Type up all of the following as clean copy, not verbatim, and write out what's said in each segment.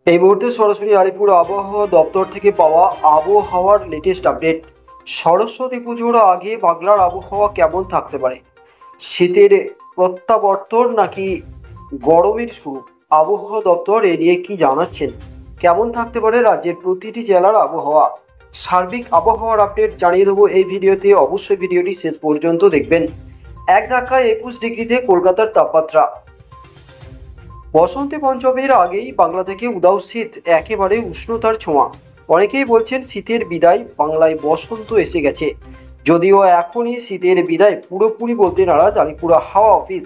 এই মুহূর্তে সরাসরি আলিপুর আবহাওয়া দপ্তর থেকে পাওয়া আবহাওয়ার লেটেস্ট আপডেট। সরস্বতী পুজোর আগে বাংলার আবহাওয়া কেমন থাকতে পারে? শীতের প্রত্যাবর্তন নাকি গরমের শুরু? আবহাওয়া দপ্তর এ নিয়ে কি জানাচ্ছেন? কেমন থাকতে পারে রাজ্যের প্রতিটি জেলার আবহাওয়া? সার্বিক আবহাওয়ার আপডেট জানিয়ে দেবো এই ভিডিওতে। অবশ্যই ভিডিওটি শেষ পর্যন্ত দেখবেন। এক ধাক্কায় 21 ডিগ্রিতে কলকাতার তাপমাত্রা। বসন্তে পঞ্চমীর আগেই বাংলা থেকে উদাও শীত, একেবারে উষ্ণতার ছোঁয়া। অনেকেই বলছেন শীতের বিদায়, বাংলায় বসন্ত এসে গেছে। যদিও এখনই শীতের বিদায় পুরোপুরি বলতে নারাজ আলিপুর হাওয়া অফিস।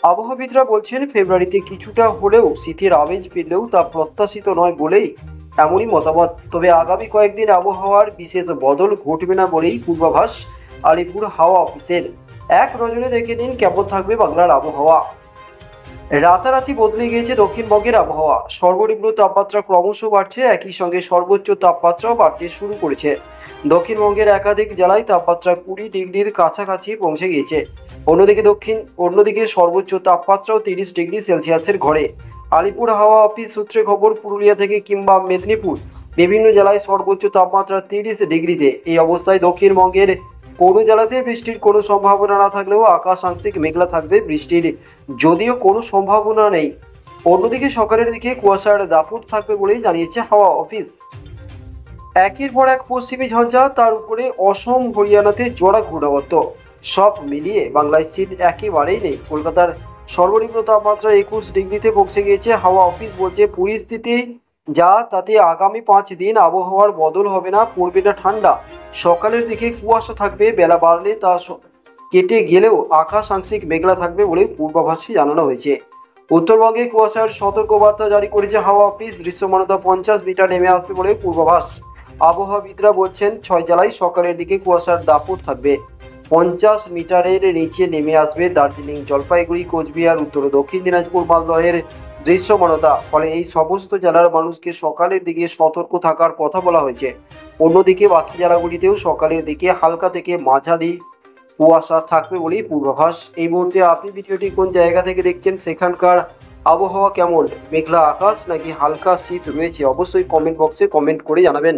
আবহাওয়াবিদরা বলছেন ফেব্রুয়ারিতে কিছুটা হলেও শীতের আমেজ ফিরলেও তা প্রত্যাশিত নয় বলেই এমনই মতামত। তবে আগামী কয়েকদিন আবহাওয়ার বিশেষ বদল ঘটবে না বলেই পূর্বাভাস আলিপুর হাওয়া অফিসের। এক নজরে দেখে নিন কেমন থাকবে বাংলার আবহাওয়া। রাতারাতি বদলে গিয়েছে দক্ষিণবঙ্গের আবহাওয়া। সর্বনিম্ন তাপমাত্রা ক্রমশ বাড়ছে, একই সঙ্গে সর্বোচ্চ তাপমাত্রাও বাড়তে শুরু করেছে। দক্ষিণবঙ্গের একাধিক জেলায় তাপমাত্রা 20 ডিগ্রির কাছাকাছি পৌঁছে গিয়েছে। অন্যদিকে সর্বোচ্চ তাপমাত্রাও 30 ডিগ্রি সেলসিয়াসের ঘরে। আলিপুর হাওয়া অফিস সূত্রে খবর, পুরুলিয়া থেকে কিংবা মেদিনীপুর বিভিন্ন জেলায় সর্বোচ্চ তাপমাত্রা 30 ডিগ্রিতে। এই অবস্থায় দক্ষিণবঙ্গের কোনো জেলাতে বৃষ্টির কোনো সম্ভাবনা না থাকলেও আকাশ আংশিক মেঘলা থাকবে, বৃষ্টির যদিও কোনো সম্ভাবনা নেই। অন্যদিকে সকালের দিকে কুয়াশার দাপট থাকবে বলেই জানিয়েছে হাওয়া অফিস। একের পর এক পশ্চিমী ঝঞ্ঝা, তার উপরে অসম হরিয়ানাতে জোড়া ঘূর্ণাবর্ত, সব মিলিয়ে বাংলায় শীত একেবারেই নেই। কলকাতার সর্বনিম্ন তাপমাত্রা 21 ডিগ্রিতে পৌঁছে গিয়েছে। হাওয়া অফিস বলছে পরিস্থিতি যা, তাতে আগামী 5 দিন আবহাওয়ার বদল হবে না, পড়বে না ঠান্ডা। সকালের দিকে কুয়াশা থাকবে, বেলা বাড়লে তা কেটে গেলেও আকাশ আংশিক মেঘলা থাকবে বলে পূর্বাভাসে জানানো হয়েছে। উত্তরবঙ্গে কুয়াশার সতর্কবার্তা জারি করেছে হাওয়া অফিস। দৃশ্যমানতা 50 মিটার নেমে আসবে বলে পূর্বাভাস। আবহাওয়াবিদরা বলছেন 6 জেলায় সকালের দিকে কুয়াশার দাপট থাকবে। 50 মিটারের নিচে নেমে আসবে দার্জিলিং, জলপাইগুড়ি, কোচবিহার, উত্তর ও দক্ষিণ দিনাজপুর, মালদহের দৃশ্যমানতা। ফলে এই সমস্ত জেলার মানুষকে সকালের দিকে সতর্ক থাকার কথা বলা হয়েছে। অন্যদিকে বাকি জেলাগুলিতেও সকালের দিকে হালকা থেকে মাঝারি কুয়াশা থাকবে বলেই পূর্বাভাস। এই মুহূর্তে আপনি ভিডিওটি কোন জায়গা থেকে দেখছেন, সেখানকার আবহাওয়া কেমন? মেঘলা আকাশ নাকি হালকা শীত রয়েছে? অবশ্যই কমেন্ট বক্সে কমেন্ট করে জানাবেন।